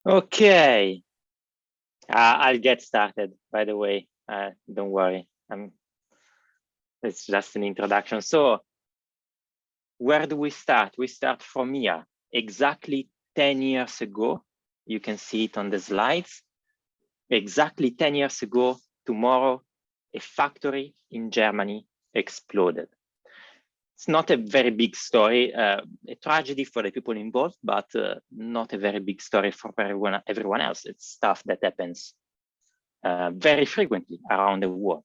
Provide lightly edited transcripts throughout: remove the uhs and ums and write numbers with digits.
Okay, I'll get started, by the way. Don't worry, it's just an introduction. So where do we start? We start from here. Exactly 10 years ago, you can see it on the slides. Exactly 10 years ago, tomorrow, a factory in Germany exploded. It's not a very big story, a tragedy for the people involved, but not a very big story for everyone else. It's stuff that happens very frequently around the world.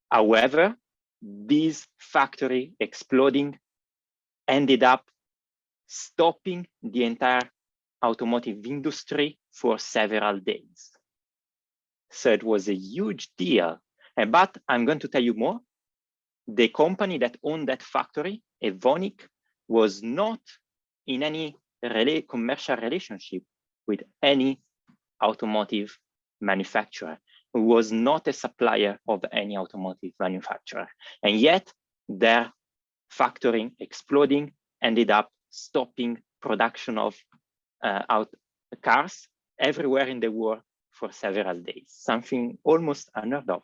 However, this factory exploding ended up stopping the entire automotive industry for several days. So it was a huge deal. But I'm going to tell you more. The company that owned that factory, Evonik, was not in any commercial relationship with any automotive manufacturer, who was not a supplier of any automotive manufacturer. And yet their factory exploding ended up stopping production of cars everywhere in the world for several days, something almost unheard of.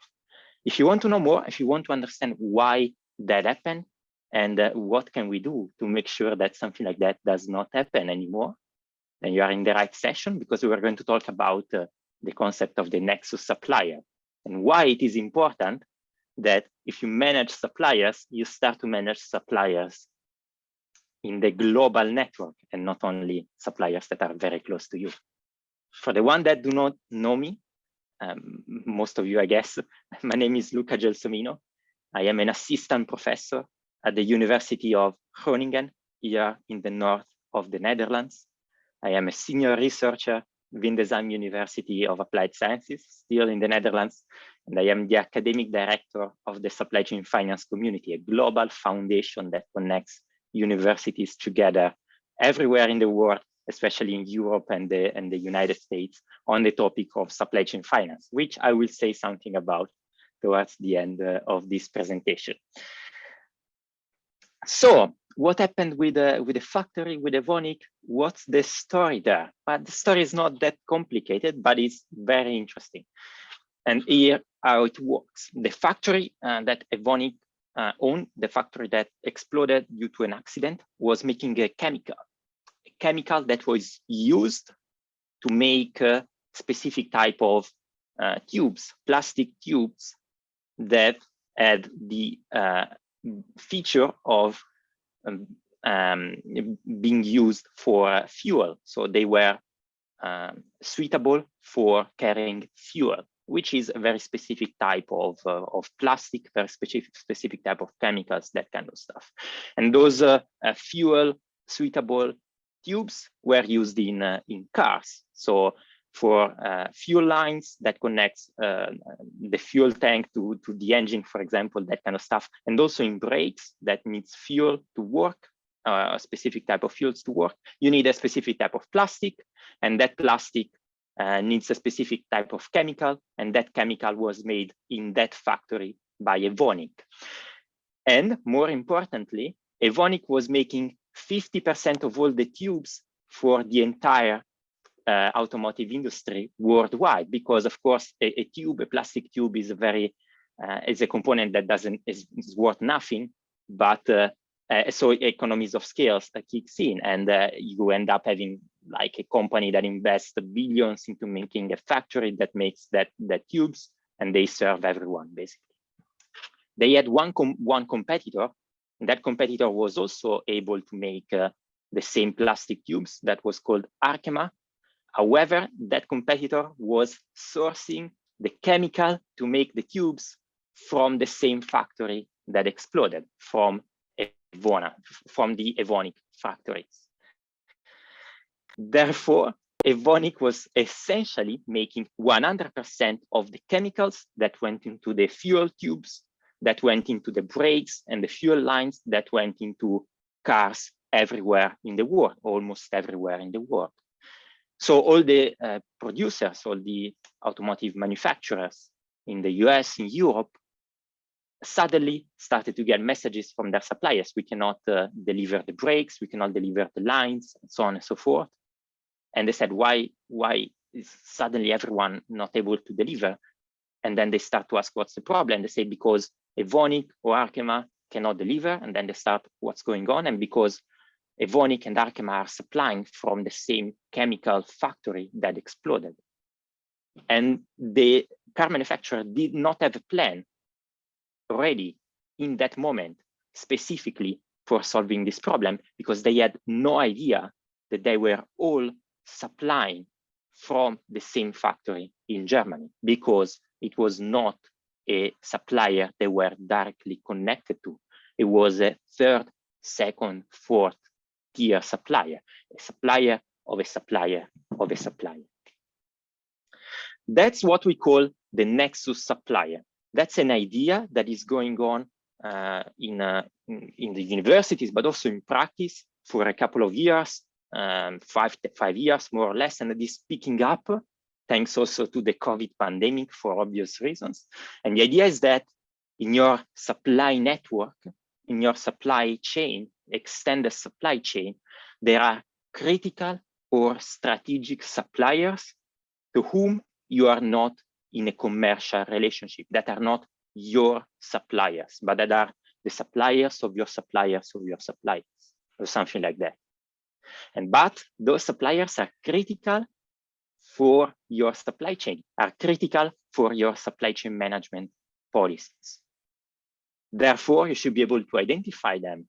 If you want to know more, if you want to understand why that happened and what can we do to make sure that something like that does not happen anymore, then you are in the right session, because we are going to talk about the concept of the Nexus supplier and why it is important that if you manage suppliers, you start to manage suppliers in the global network and not only suppliers that are very close to you. For the one that do not know me, most of you, I guess, my name is Luca Gelsomino. I am an assistant professor at the University of Groningen, here in the north of the Netherlands. I am a senior researcher Windesheim University of Applied Sciences, still in the Netherlands, and I am the academic director of the Supply Chain Finance Community, a global foundation that connects universities together everywhere in the world, especially in Europe and the United States, on the topic of supply chain finance, which I will say something about towards the end of this presentation. So what happened with the factory, with Evonik? What's the story there? But the story is not that complicated, but it's very interesting. And here how it works. The factory that Evonik owned, the factory that exploded due to an accident, was making a chemical that was used to make a specific type of tubes, plastic tubes that had the feature of being used for fuel. So they were suitable for carrying fuel, which is a very specific type of plastic, very specific type of chemicals, that kind of stuff. And those fuel suitable tubes were used in cars. So for fuel lines that connects the fuel tank to the engine, for example, that kind of stuff. And also in brakes that needs fuel to work, a specific type of fuels to work, you need a specific type of plastic, and that plastic needs a specific type of chemical, and that chemical was made in that factory by Evonik. And more importantly, Evonik was making 50% of all the tubes for the entire automotive industry worldwide, because of course a plastic tube is is a component that is worth nothing, but so economies of scales kicks in, and you end up having like a company that invests billions into making a factory that makes that tubes, and they serve everyone basically. They had one competitor, and that competitor was also able to make the same plastic tubes, that was called Arkema. However, that competitor was sourcing the chemical to make the tubes from the same factory that exploded, from the Evonik factories. Therefore, Evonik was essentially making 100% of the chemicals that went into the fuel tubes, that went into the brakes and the fuel lines, that went into cars everywhere in the world, almost everywhere in the world. So all the producers, all the automotive manufacturers in the US, in Europe, suddenly started to get messages from their suppliers. We cannot deliver the brakes, we cannot deliver the lines, and so on and so forth. And they said, why is suddenly everyone not able to deliver? And then they start to ask what's the problem. They say because Evonik or Arkema cannot deliver. And then they start what's going on. And because Evonik and Arkema are supplying from the same chemical factory that exploded. And the car manufacturer did not have a plan ready in that moment, specifically for solving this problem, because they had no idea that they were all supplying from the same factory in Germany, because it was not a supplier they were directly connected to. It was a third, second, fourth tier supplier, a supplier of a supplier of a supplier. That's what we call the Nexus supplier. That's an idea that is going on in the universities, but also in practice for a couple of years, 5 years more or less, and it is picking up thanks also to the COVID pandemic for obvious reasons. And the idea is that in your supply network, in your supply chain, extended supply chain, there are critical or strategic suppliers to whom you are not in a commercial relationship, that are not your suppliers, but that are the suppliers of your suppliers of your suppliers, or something like that. But those suppliers are critical for your supply chain, are critical for your supply chain management policies. Therefore, you should be able to identify them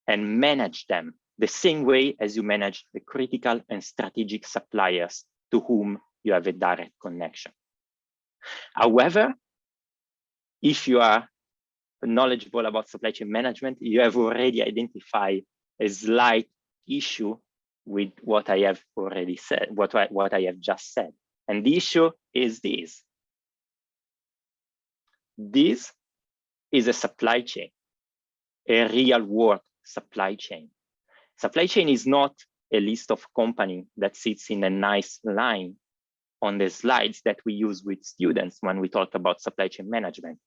and manage them the same way as you manage the critical and strategic suppliers to whom you have a direct connection. However, if you are knowledgeable about supply chain management, you have already identified a slight issue with what I have already said, what I have just said. And the issue is this. This is a supply chain, a real world supply chain. Supply chain is not a list of companies that sits in a nice line on the slides that we use with students when we talk about supply chain management.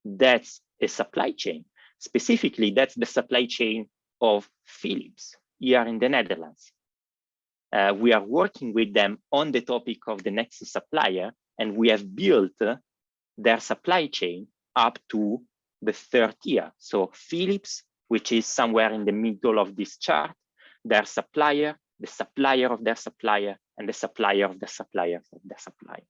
That's a supply chain. Specifically, that's the supply chain of Philips here in the Netherlands. We are working with them on the topic of the Nexus supplier, and we have built their supply chain up to the third tier. So Philips, which is somewhere in the middle of this chart, their supplier, the supplier of their supplier, and the supplier of the suppliers of their suppliers.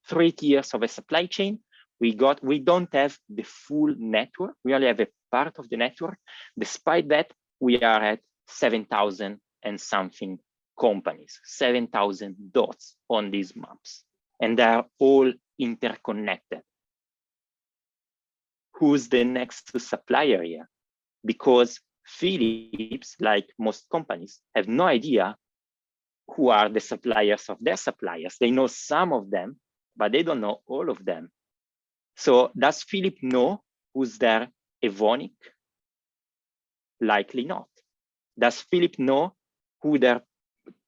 3 tiers of a supply chain. We don't have the full network. We only have a part of the network. Despite that, we are at 7,000 and something companies, 7,000 dots on these maps, and they are all interconnected. Who's the next supplier here? Because Philips, like most companies, have no idea who are the suppliers of their suppliers. They know some of them, but they don't know all of them. So does Philips know who's their Evonik? Likely not. Does Philips know who there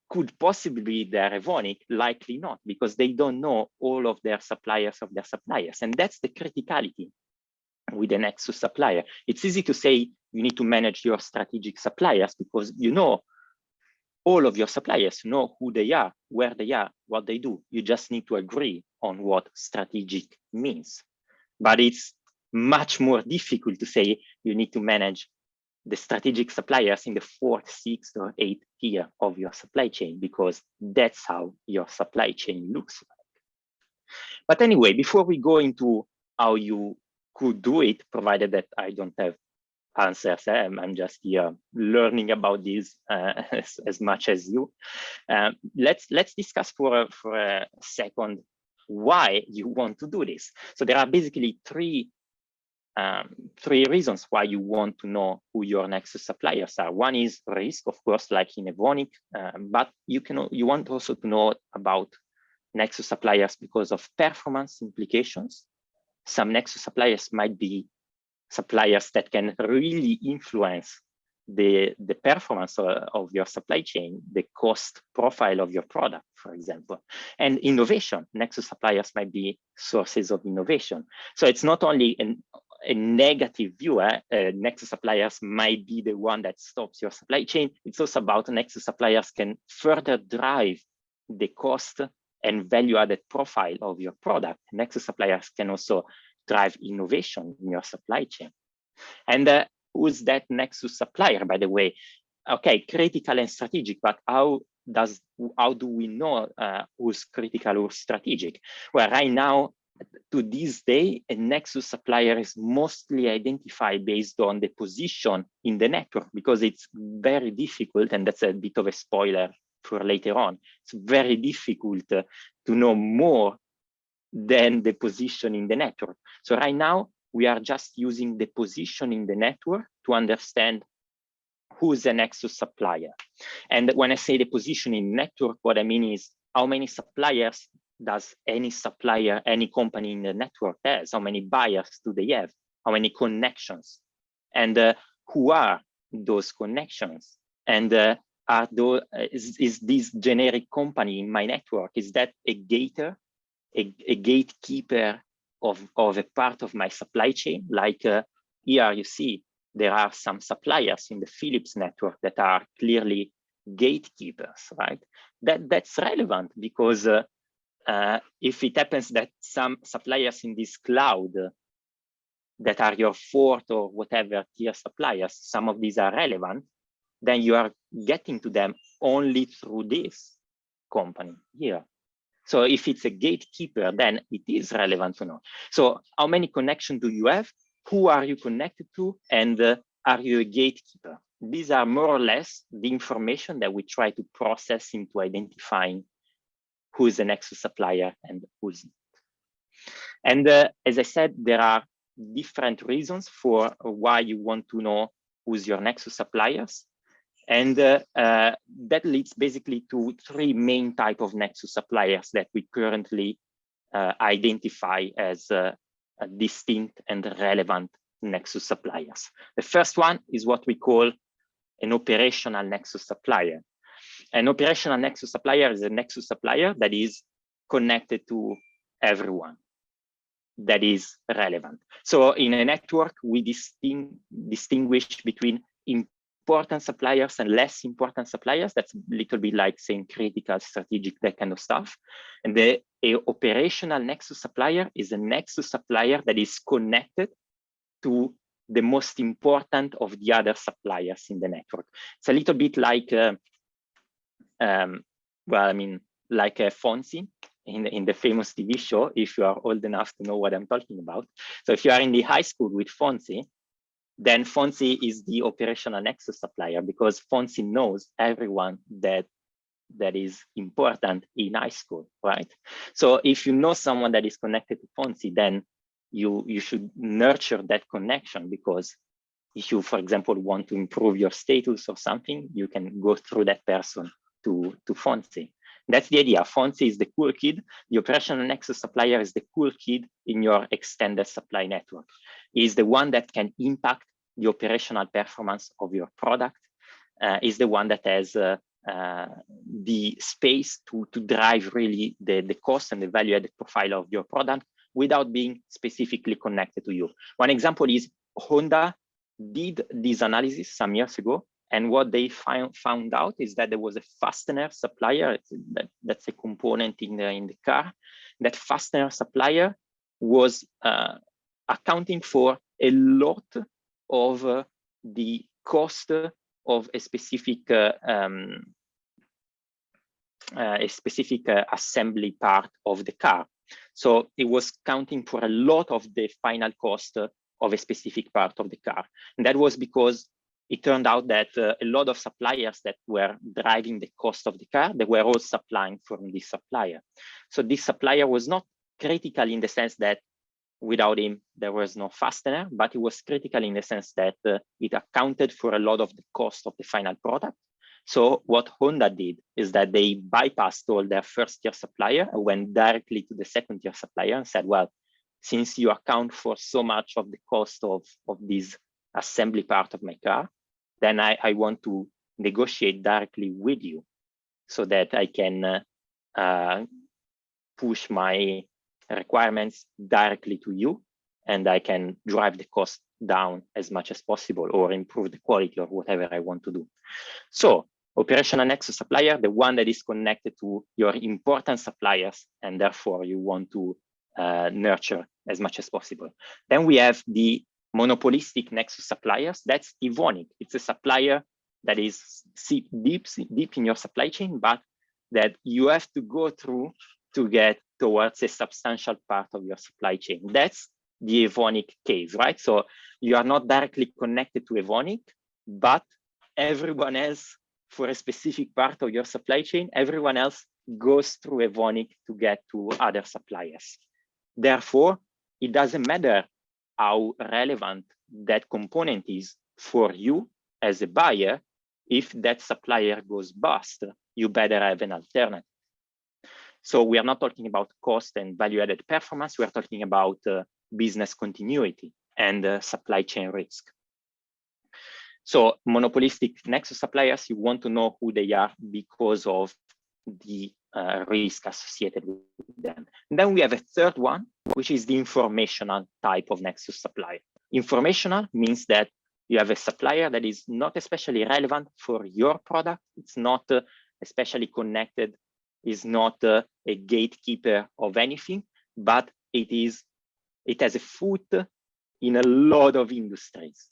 could possibly be their Evonik? Likely not, because they don't know all of their suppliers of their suppliers. And that's the criticality with the Nexus supplier. It's easy to say you need to manage your strategic suppliers because you know all of your suppliers, know who they are, where they are, what they do. You just need to agree on what strategic means. But it's much more difficult to say you need to manage the strategic suppliers in the 4th, 6th, or 8th tier of your supply chain, because that's how your supply chain looks like. But anyway, before we go into how you could do it, provided that I don't have answers, I'm just here learning about this as much as you. Let's discuss for a second why you want to do this. So there are basically three reasons why you want to know who your Nexus suppliers are. One is risk, of course, like in Evonik, but you want also to know about Nexus suppliers because of performance implications. Some Nexus suppliers might be suppliers that can really influence the performance of your supply chain, the cost profile of your product, for example. And innovation, Nexus suppliers might be sources of innovation. So it's not only a negative view. Nexus suppliers might be the one that stops your supply chain. It's also about Nexus suppliers can further drive the cost and value-added profile of your product. Nexus suppliers can also drive innovation in your supply chain. And who's that Nexus supplier, by the way? Okay, critical and strategic, but how do we know who's critical or strategic? Well, right now, to this day, a Nexus supplier is mostly identified based on the position in the network, because it's very difficult, and that's a bit of a spoiler for later on. It's very difficult to know more than the position in the network. So right now, we are just using the position in the network to understand who's the Nexus supplier. And when I say the position in network, what I mean is how many suppliers does any supplier, any company in the network has? How many buyers do they have? How many connections? And who are those connections? And is this generic company in my network, is that a gator, a gatekeeper of a part of my supply chain? Like here you see, there are some suppliers in the Philips network that are clearly gatekeepers, right? That's relevant because if it happens that some suppliers in this cloud that are your fourth or whatever tier suppliers, some of these are relevant, then you are getting to them only through this company here. So if it's a gatekeeper, then it is relevant to know. So how many connections do you have? Who are you connected to? And are you a gatekeeper? These are more or less the information that we try to process into identifying who is the Nexus supplier and who's not. And as I said, there are different reasons for why you want to know who's your Nexus suppliers. And that leads basically to three main types of Nexus suppliers that we currently identify as distinct and relevant Nexus suppliers. The first one is what we call an operational Nexus supplier. An operational Nexus supplier is a Nexus supplier that is connected to everyone, that is relevant. So in a network, we distinguish between important suppliers and less important suppliers. That's a little bit like saying critical, strategic, that kind of stuff. And the operational Nexus supplier is a Nexus supplier that is connected to the most important of the other suppliers in the network. It's a little bit like, like Fonzie in the famous TV show, if you are old enough to know what I'm talking about. So if you are in the high school with Fonzie, then Fonzie is the operational Nexus supplier, because Fonzie knows everyone that is important in high school, right? So if you know someone that is connected to Fonzie, then you should nurture that connection, because if you, for example, want to improve your status or something, you can go through that person to Fonzie. That's the idea. Fonzie is the cool kid. The operational Nexus supplier is the cool kid in your extended supply network. Is the one that can impact the operational performance of your product. Is the one that has the space to drive really the cost and the value-added profile of your product without being specifically connected to you. One example is Honda did this analysis some years ago, and what they found out is that there was a fastener supplier, that's a component in the car. That fastener supplier was accounting for a lot of the cost of a specific assembly part of the car. So it was counting for a lot of the final cost of a specific part of the car. And that was because it turned out that a lot of suppliers that were driving the cost of the car, they were all supplying from this supplier. So this supplier was not critical in the sense that without him, there was no fastener, but it was critical in the sense that it accounted for a lot of the cost of the final product. So what Honda did is that they bypassed all their first tier supplier and went directly to the second tier supplier and said, well, since you account for so much of the cost of this assembly part of my car, then I want to negotiate directly with you so that I can push my requirements directly to you. and I can drive the cost down as much as possible or improve the quality or whatever I want to do. So operational Nexus supplier, the one that is connected to your important suppliers, and therefore you want to nurture as much as possible. Then we have the monopolistic Nexus suppliers. That's Evonik. It's a supplier that is deep in your supply chain, but that you have to go through to get towards a substantial part of your supply chain. That's the Evonik case, right? So you are not directly connected to Evonik, but everyone else, for a specific part of your supply chain, everyone else goes through Evonik to get to other suppliers. Therefore, it doesn't matter how relevant that component is for you as a buyer. If that supplier goes bust, you better have an alternative. So we are not talking about cost and value-added performance. We are talking about business continuity and supply chain risk. So monopolistic Nexus suppliers, you want to know who they are because of the risk associated with them. And then we have a third one, which is the informational type of Nexus supplier. Informational means that you have a supplier that is not especially relevant for your product. It's not especially connected, is not a gatekeeper of anything, but it has a foot in a lot of industries.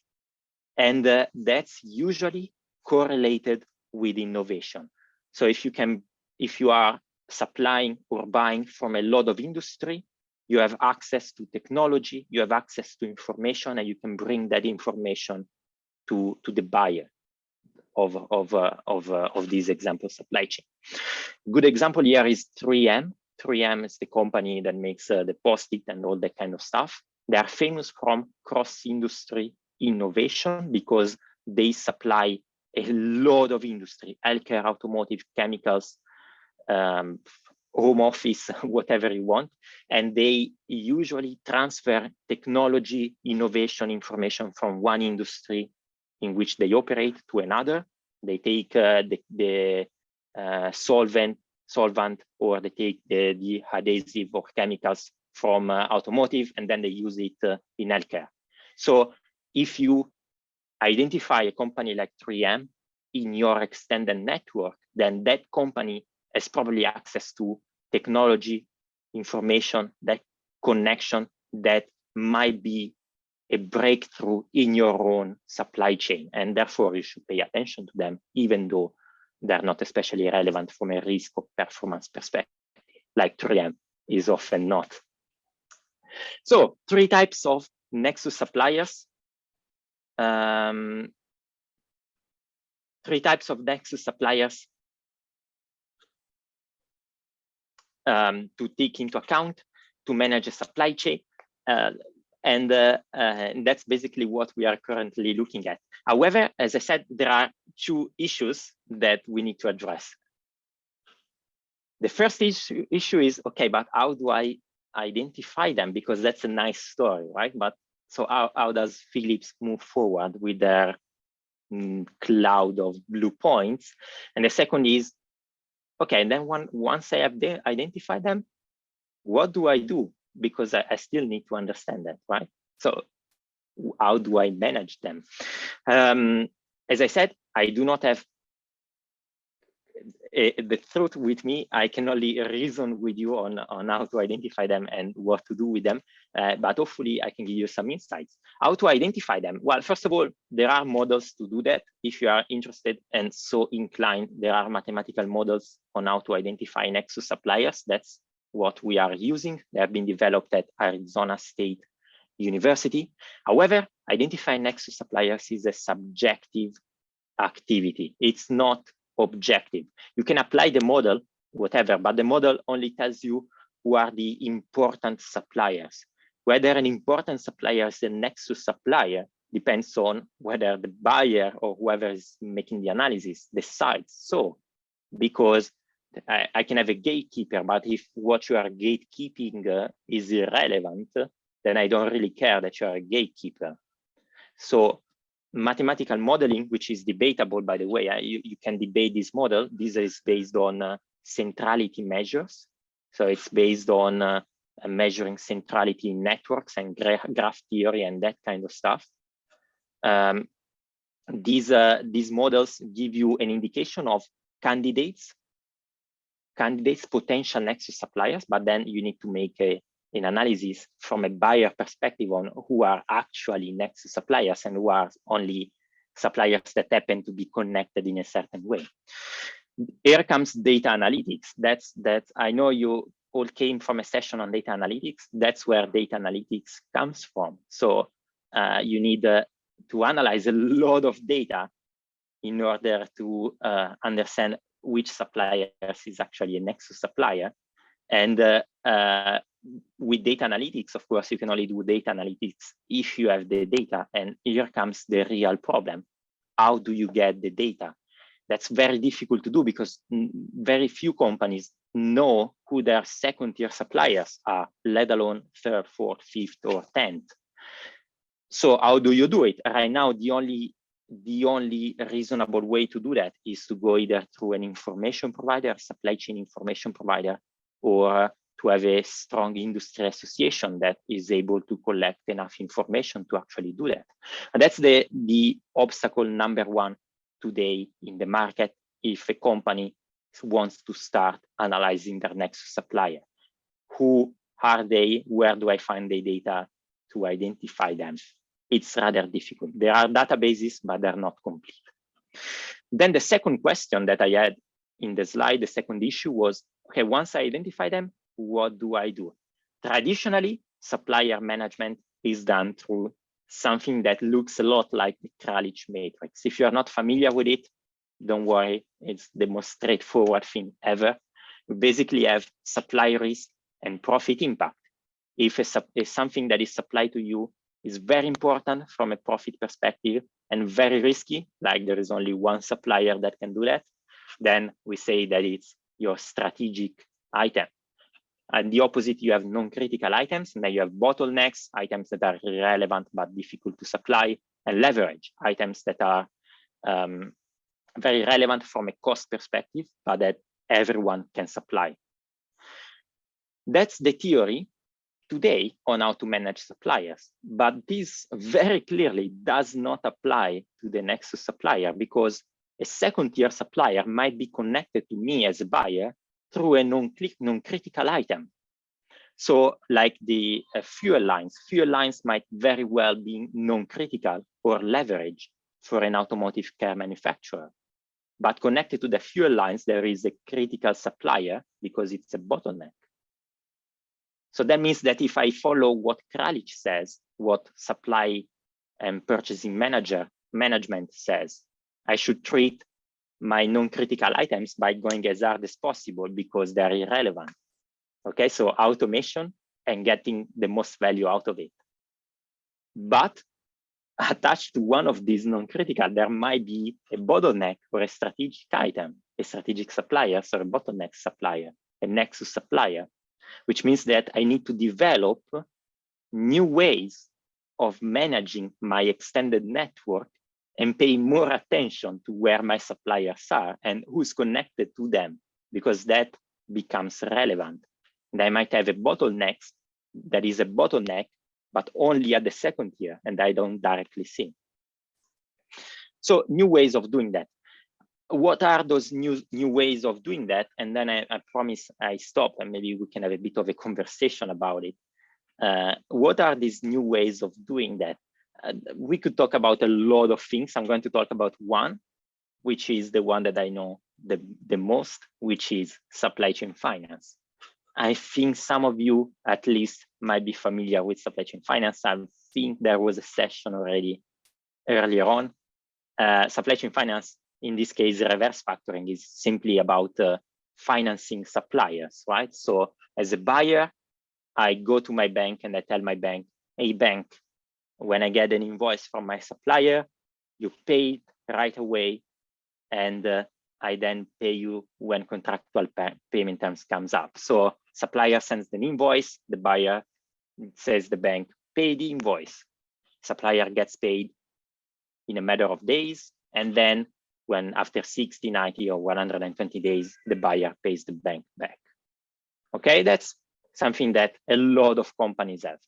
And that's usually correlated with innovation. So if you are supplying or buying from a lot of industry, you have access to technology, you have access to information, and you can bring that information to the buyer of these example supply chain. Good example here is 3M. 3M is the company that makes the Post-it and all that kind of stuff. They are famous from cross-industry innovation because they supply a lot of industry, healthcare, automotive, chemicals, home office, whatever you want. And they usually transfer technology, innovation, information from one industry in which they operate to another. They take the solvent, or they take the adhesive or chemicals from automotive, and then they use it in healthcare. So if you identify a company like 3M in your extended network, then that company has probably access to technology, information, that connection that might be a breakthrough in your own supply chain. And therefore, you should pay attention to them, even though they're not especially relevant from a risk or performance perspective, like 3M is often not. So 3 types of Nexus suppliers. 3 types of Nexus suppliers to take into account to manage a supply chain. And that's basically what we are currently looking at. However, as I said, there are 2 issues that we need to address. The first issue is, okay, but how do I identify them? Because that's a nice story, right? But so how does Philips move forward with their cloud of blue points? And the second is, okay, and then once I have identified them, what do I do? Because I still need to understand that, right? So how do I manage them? As I said, I do not have the truth with me. I can only reason with you on how to identify them and what to do with them, but hopefully I can give you some insights. How to identify them? Well, first of all, there are models to do that. If you are interested and so inclined, there are mathematical models on how to identify Nexus suppliers. That's what we are using. They have been developed at Arizona State University. However, identifying Nexus suppliers is a subjective activity. It's not objective. You can apply the model, whatever, but the model only tells you who are the important suppliers. Whether an important supplier is a Nexus supplier depends on whether the buyer or whoever is making the analysis decides so, because I can have a gatekeeper, but if what you are gatekeeping is irrelevant, then I don't really care that you are a gatekeeper. So mathematical modeling, which is debatable, by the way, you can debate this model. This is based on centrality measures. So it's based on measuring centrality in networks and graph theory and that kind of stuff. These models give you an indication of candidates, potential Nexus suppliers, but then you need to make an analysis from a buyer perspective on who are actually Nexus suppliers and who are only suppliers that happen to be connected in a certain way. Here comes data analytics. That's I know you all came from a session on data analytics. That's where data analytics comes from. So you need to analyze a lot of data in order to understand which supplier is actually a Nexus supplier. And with data analytics, of course, you can only do data analytics if you have the data. And here comes the real problem. How do you get the data? That's very difficult to do because very few companies know who their second-tier suppliers are, let alone third, fourth, fifth, or 10th. So how do you do it? Right now, the only reasonable way to do that is to go either through an information provider, supply chain information provider, or to have a strong industry association that is able to collect enough information to actually do that. And that's the obstacle number one today in the market if a company wants to start analyzing their Nexus supplier. Who are they? Where do I find the data to identify them? It's rather difficult. There are databases, but they're not complete. Then the second question that I had in the slide, the second issue was, okay, once I identify them, what do I do? Traditionally, supplier management is done through something that looks a lot like the Kranich matrix. If you're not familiar with it, don't worry, it's the most straightforward thing ever. We basically have supply risk and profit impact. If something that is supplied to you is very important from a profit perspective and very risky, like there is only one supplier that can do that, then we say that it's your strategic item. And the opposite, you have non-critical items, and then you have bottlenecks, items that are irrelevant but difficult to supply, and leverage, items that are very relevant from a cost perspective, but that everyone can supply. That's the theory today on how to manage suppliers, but this very clearly does not apply to the Nexus supplier because a second-tier supplier might be connected to me as a buyer through a non-critical item. So like the fuel lines might very well be non-critical or leverage for an automotive car manufacturer. But connected to the fuel lines, there is a critical supplier because it's a bottleneck. So that means that if I follow what Kranich says, what supply and purchasing management says, I should treat my non-critical items by going as hard as possible because they're irrelevant. Okay, so automation and getting the most value out of it. But attached to one of these non-critical, there might be a bottleneck or a strategic item, a strategic supplier, so a bottleneck supplier, a Nexus supplier, which means that I need to develop new ways of managing my extended network and pay more attention to where my suppliers are and who's connected to them, because that becomes relevant. And I might have a bottleneck that is a bottleneck, but only at the second tier, and I don't directly see. So new ways of doing that. What are those new ways of doing that? And then I promise I stop and maybe we can have a bit of a conversation about it. What are these new ways of doing that? We could talk about a lot of things. I'm going to talk about one, which is the one that I know the most, which is supply chain finance. I think some of you at least might be familiar with supply chain finance. I think there was a session already earlier on. Supply chain finance, in this case, reverse factoring, is simply about financing suppliers, right? So as a buyer, I go to my bank and I tell my bank, hey bank, when I get an invoice from my supplier, you pay it right away, and I then pay you when contractual payment terms comes up. So supplier sends an invoice, the buyer says the bank, pay the invoice. Supplier gets paid in a matter of days, and then when after 60, 90, or 120 days, the buyer pays the bank back. Okay, that's something that a lot of companies have,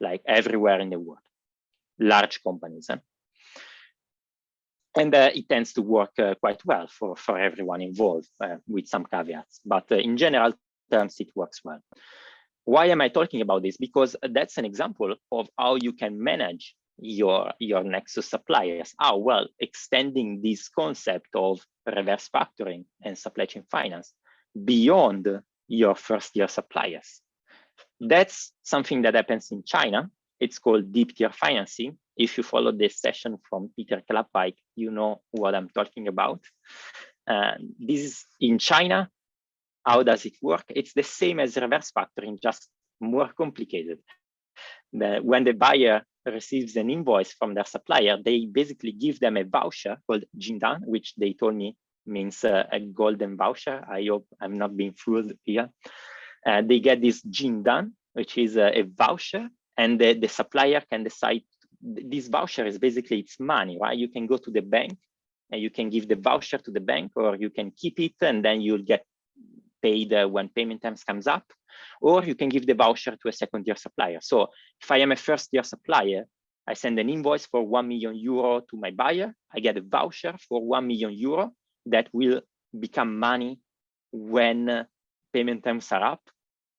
like everywhere in the world, large companies. And it tends to work quite well for everyone involved, with some caveats. But in general terms, it works well. Why am I talking about this? Because that's an example of how you can manage your Nexus suppliers. How well extending this concept of reverse factoring and supply chain finance beyond your first-year suppliers. That's something that happens in China. It's called deep tier financing. If you follow this session from Peter Klappijk, you know what I'm talking about. This is in China. How does it work? It's the same as reverse factoring, just more complicated. When the buyer receives an invoice from their supplier, they basically give them a voucher called Jindan, which they told me means a golden voucher. I hope I'm not being fooled here. They get this Jindan, which is a voucher, and the supplier can decide. This voucher is basically it's money, right? You can go to the bank and you can give the voucher to the bank, or you can keep it and then you'll get paid when payment terms comes up, or you can give the voucher to a second-year supplier. So if I am a first-year supplier, I send an invoice for 1 million euro to my buyer. I get a voucher for 1 million euro that will become money when payment terms are up.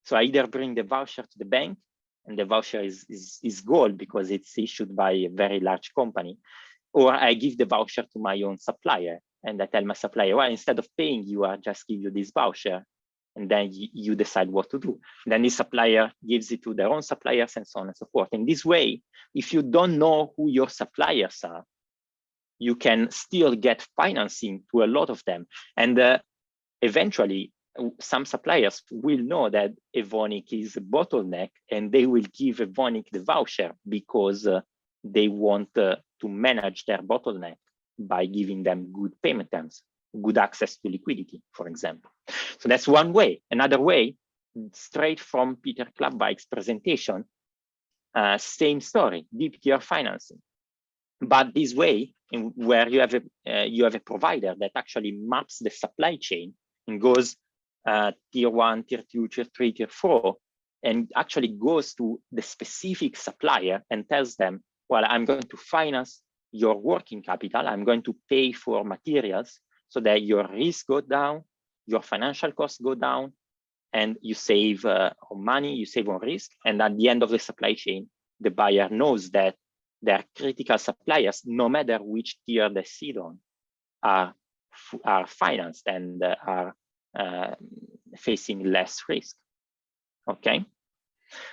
So I either bring the voucher to the bank, and the voucher is gold because it's issued by a very large company, or I give the voucher to my own supplier. And I tell my supplier, well, instead of paying you, I just give you this voucher, and then you decide what to do. Then the supplier gives it to their own suppliers, and so on and so forth. In this way, if you don't know who your suppliers are, you can still get financing to a lot of them. And eventually, some suppliers will know that Evonik is a bottleneck, and they will give Evonik the voucher because they want to manage their bottleneck by giving them good payment terms, good access to liquidity, for example. So that's one way. Another way, straight from Peter Klappijk's presentation, same story, deep tier financing. But this way, where you have a provider that actually maps the supply chain and goes tier 1, tier 2, tier 3, tier 4, and actually goes to the specific supplier and tells them, well, I'm going to finance your working capital. I'm going to pay for materials so that your risk goes down, your financial costs go down, and you save on money, you save on risk. And at the end of the supply chain, the buyer knows that their critical suppliers, no matter which tier they sit on, are financed and are facing less risk. Okay.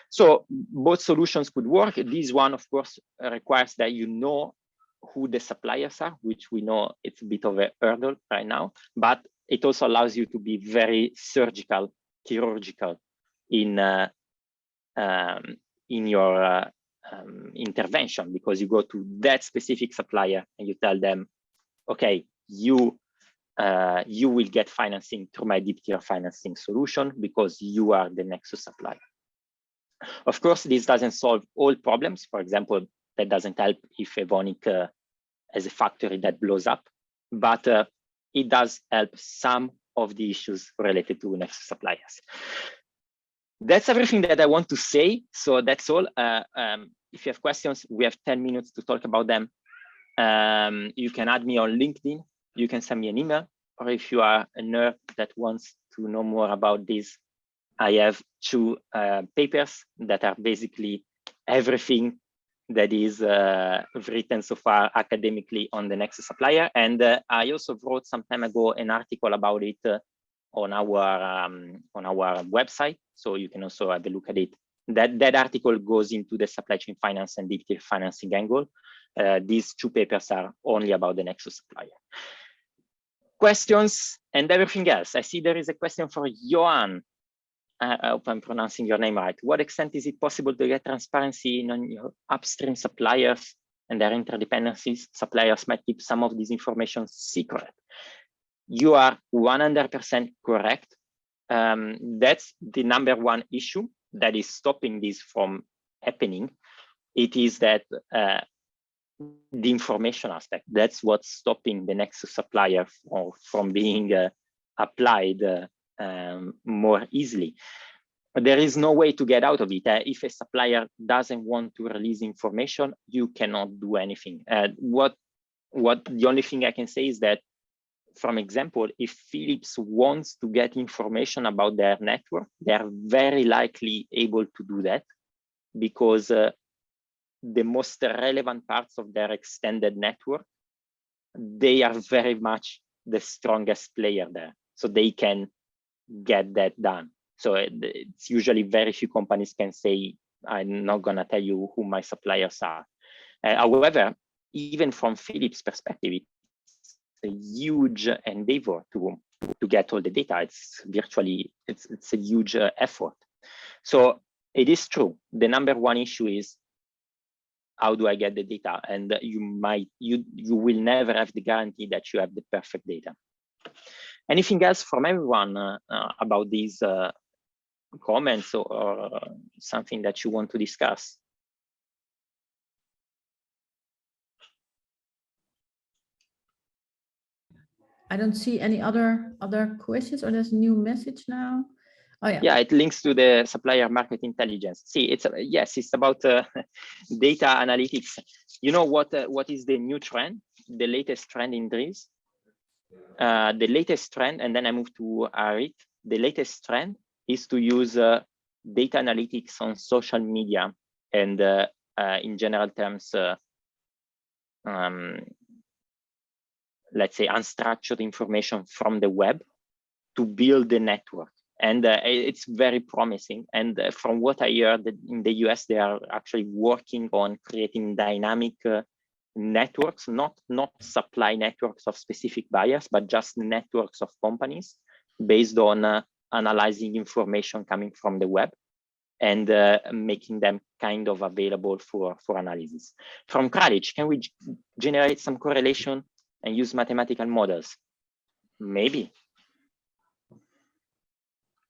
So both solutions could work. This one, of course, requires that you know who the suppliers are, which we know it's a bit of a hurdle right now, but it also allows you to be very surgical, chirurgical in your intervention, because you go to that specific supplier and you tell them, okay, you will get financing through my deep tier financing solution because you are the Nexus supplier. Of course, this doesn't solve all problems. For example, that doesn't help if Evonik has a factory that blows up, but it does help some of the issues related to Nexus suppliers. That's everything that I want to say. So that's all. If you have questions, we have 10 minutes to talk about them. You can add me on LinkedIn. You can send me an email, or if you are a nerd that wants to know more about this, I have 2 papers that are basically everything that is written so far academically on the Nexus supplier. And I also wrote some time ago an article about it on our website, so you can also have a look at it. That article goes into the supply chain finance and deep tier financing angle. These 2 papers are only about the Nexus supplier. Questions and everything else. I see there is a question for Johan. I hope I'm pronouncing your name right. To what extent is it possible to get transparency on your upstream suppliers and their interdependencies? Suppliers might keep some of this information secret. You are 100% correct. That's the #1 issue that is stopping this from happening. It is that the information aspect, that's what's stopping the Nexus supplier from being applied more easily. there is no way to get out of it. If a supplier doesn't want to release information, you cannot do anything. What the only thing I can say is that, from example, if Philips wants to get information about their network, they are very likely able to do that, because the most relevant parts of their extended network, they are very much the strongest player there. So they can get that done. So it's usually very few companies can say, I'm not gonna tell you who my suppliers are. However, even from Philips' perspective, it's a huge endeavor to get all the data. It's virtually, it's a huge effort. So it is true. The number one issue is, how do I get the data? And you will never have the guarantee that you have the perfect data. Anything else from everyone about these comments or something that you want to discuss? I don't see any other questions, or there's a new message now. Oh yeah. Yeah, it links to the supplier market intelligence. See, it's yes, it's about data analytics. You know what is the new trend, the latest trend in Dries? The latest trend, and then I move to Arit. The latest trend is to use data analytics on social media and in general terms, let's say unstructured information from the web to build the network. And it's very promising. And from what I heard, in the US, they are actually working on creating dynamic networks, not supply networks of specific buyers, but just networks of companies based on analyzing information coming from the web and making them kind of available for analysis. From Kralic, can we generate some correlation and use mathematical models? Maybe.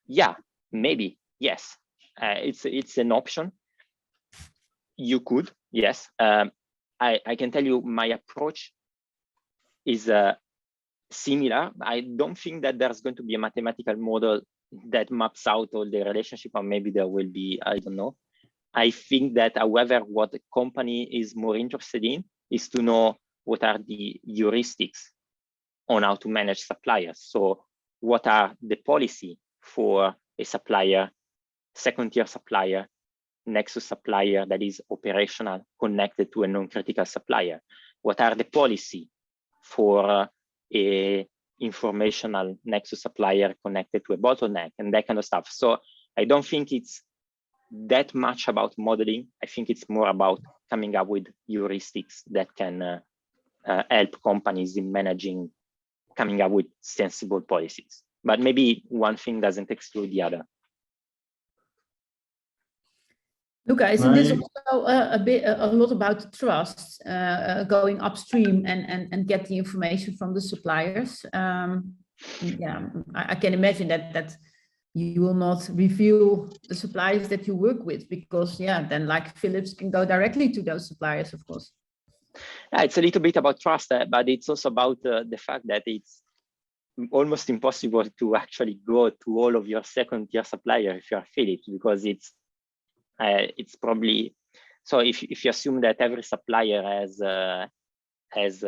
Yeah, maybe, yes. It's an option. You could, yes. I can tell you my approach is similar. I don't think that there's going to be a mathematical model that maps out all the relationship, or maybe there will be, I don't know. I think that, however, what the company is more interested in is to know what are the heuristics on how to manage suppliers. So what are the policy for a supplier, second-tier supplier, Nexus supplier that is operational, connected to a non-critical supplier? What are the policy for a informational Nexus supplier connected to a bottleneck, and that kind of stuff? So I don't think it's that much about modeling. I think it's more about coming up with heuristics that can help companies in managing, coming up with sensible policies. But maybe one thing doesn't exclude the other. Luca, isn't this also a lot about trust, going upstream and get the information from the suppliers? Yeah, I can imagine that you will not reveal the suppliers that you work with, because yeah, then like Philips can go directly to those suppliers, of course. Yeah, it's a little bit about trust, but it's also about the fact that it's almost impossible to actually go to all of your second-tier suppliers if you are Philips, because it's probably, so if you assume that every supplier has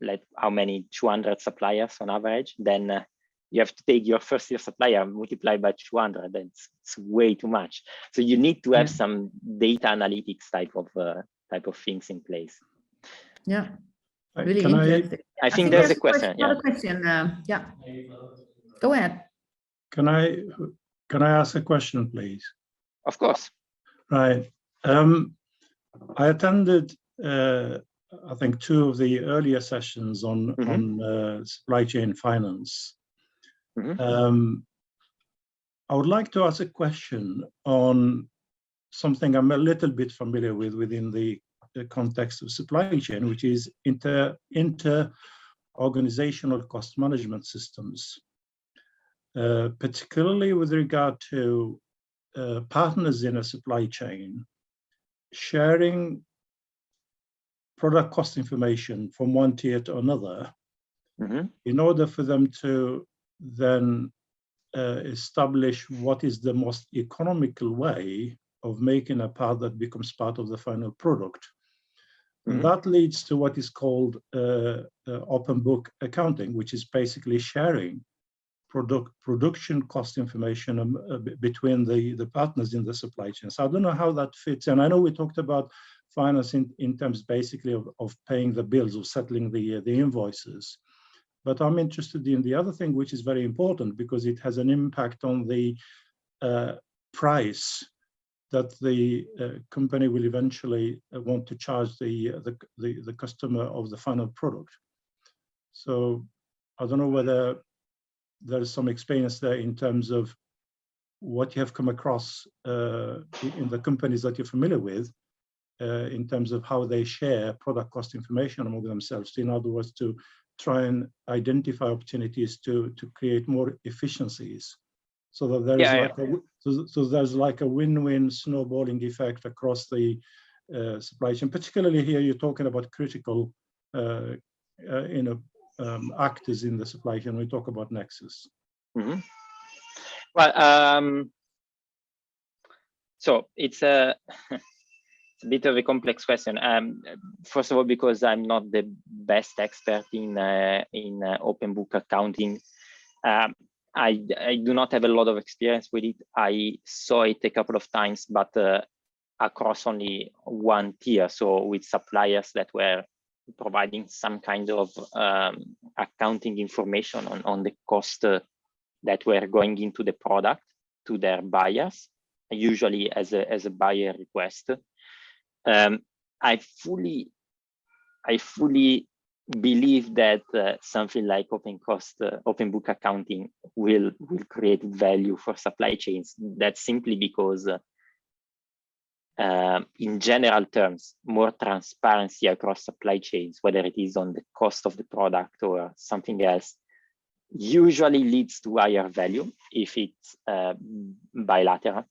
like how many 200 suppliers on average, then you have to take your first-tier supplier, multiply by 200, and it's way too much. So you need to have some data analytics type of things in place. Yeah, really interesting. I think there's a question. Another question. Yeah, go ahead. Can I ask a question, please? Of course. Right. I attended, I think, 2 of the earlier sessions on supply chain finance. I would like to ask a question on something I'm a little bit familiar with within the context of supply chain, which is inter-organizational cost management systems, particularly with regard to partners in a supply chain sharing product cost information from one tier to another in order for them to then establish what is the most economical way of making a part that becomes part of the final product. And that leads to what is called open book accounting, which is basically sharing production cost information between the partners in the supply chain. So I don't know how that fits. And I know we talked about finance in terms basically of paying the bills, of settling the invoices. But I'm interested in the other thing, which is very important because it has an impact on the price that the company will eventually want to charge the customer of the final product. So I don't know whether there's some experience there in terms of what you have come across in the companies that you're familiar with, in terms of how they share product cost information among themselves. In other words, to try and identify opportunities to create more efficiencies, so that there is there's like a win-win snowballing effect across the supply chain. Particularly here, you're talking about critical actors in the supply chain. We talk about Nexus. Mm-hmm. Well, so it's a bit of a complex question. First of all, because I'm not the best expert in open book accounting, I do not have a lot of experience with it. I saw it a couple of times, but across only one tier, so with suppliers that were providing some kind of accounting information on the cost that were going into the product to their buyers, usually as a buyer request. I fully believe that something like open book accounting will create value for supply chains. That's simply because in general terms, more transparency across supply chains, whether it is on the cost of the product or something else, usually leads to higher value if it's bilateral.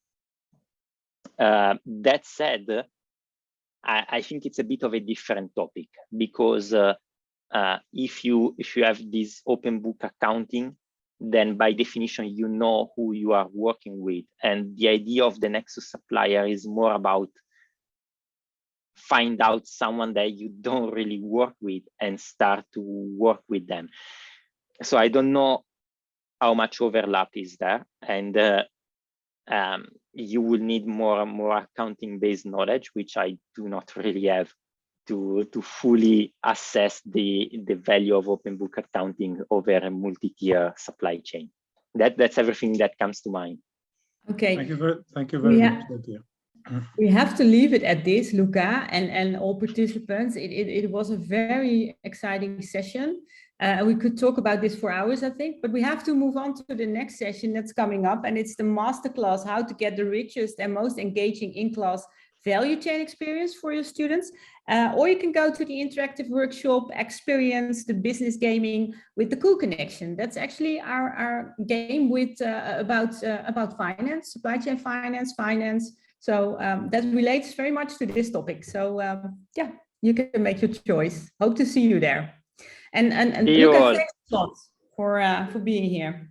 That said, I think it's a bit of a different topic, because if you have this open book accounting, then by definition you know who you are working with, and the idea of the Nexus supplier is more about find out someone that you don't really work with and start to work with them. So I don't know how much overlap is there, and you will need more accounting based knowledge, which I do not really have, to fully assess the value of open book accounting over a multi-tier supply chain. That's everything that comes to mind. Okay. Thank you very much. We have to leave it at this, Luca, and all participants. It was a very exciting session. We could talk about this for hours, I think, but we have to move on to the next session that's coming up, and it's the masterclass, how to get the richest and most engaging in-class value chain experience for your students. Or you can go to the interactive workshop, experience the business gaming with the Cool Connection. That's actually our game with about finance, supply chain finance. So that relates very much to this topic. So yeah, you can make your choice. Hope to see you there. And Luca, thanks a lot for being here.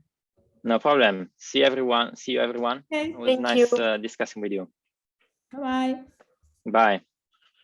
No problem. See you, everyone. Okay, it was nice discussing with you. Bye-bye. Bye.